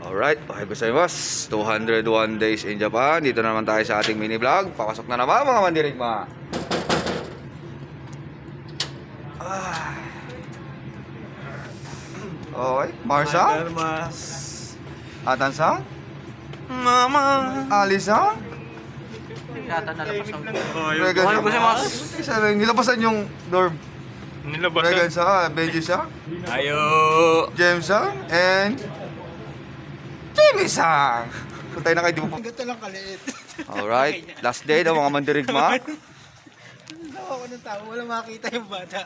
Alright, okay gozaimasu. 201 days in Japan. Dito na naman tayo sa ating mini vlog. Papasok na naman mga mandirigma. Okay, Marsa? Atansa? Mama. Alisa? Yata nalapas ang Regan sa nilabasan yung dorm. nilabasan. Regan sa Benji sa Ayo. James sa and Timmy sa. Tayo na kayo di mo pa. Ganito lang kaliit. Alright, last day ng mga mandirigma. Tawa ko ng tao, wala makita yung bata.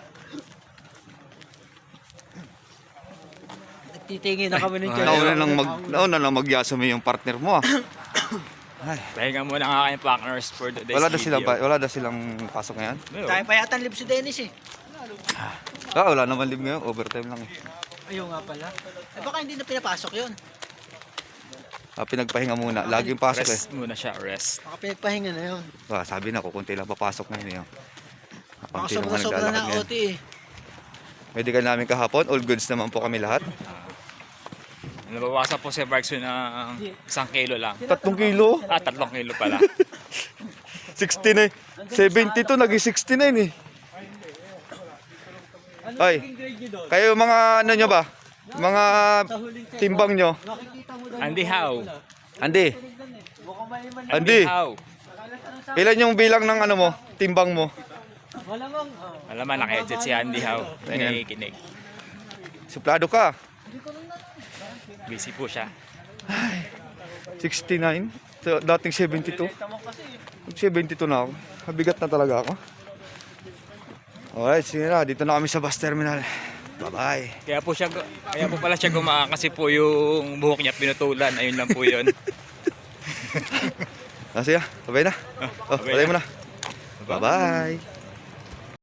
Titingin na kami ng Nauna lang magyasumi yung partner mo. Pahinga muna ang aking partners for today's Wala daw silang pasok ngayon. Tayo pa yata live si Dennis eh. Wala naman live ngayon, overtime lang eh. Ayun nga pala. Eh baka hindi na pinapasok yun. Pinagpahinga muna, laging pasok eh. Rest muna siya, rest. Baka pinagpahinga na yun. Sabi na, kukunti lang papasok ngayon eh. Baka Kaunti naman sobra-sobra naglalakad na ngayon. OT eh. Medical namin kahapon, all goods naman po kami lahat. Nabawasan po si Barkson ng 1 kilo lang. 3 kilo? 3 kilo pala. 69. 72, naging 69 eh. Ay, kayo mga ano nyo ba? Mga timbang nyo? Andy How. Andy, Andy, How. ilan yung bilang ng ano mo? Timbang mo? Alam mo, naka-headset si Andy How. Nakikinig. Suplado ka. Busy po siya. 69. So, dating 72. 72 na ako. Mabigat na talaga ako. Alright, sige na. Dito na kami sa bus terminal. Bye-bye. Kaya po pala siya gumaan kasi po yung buhok niya pinutulan. Ayun lang po yun. Sige, sabay na. Sabay Sabay na. mo na. Bye-bye.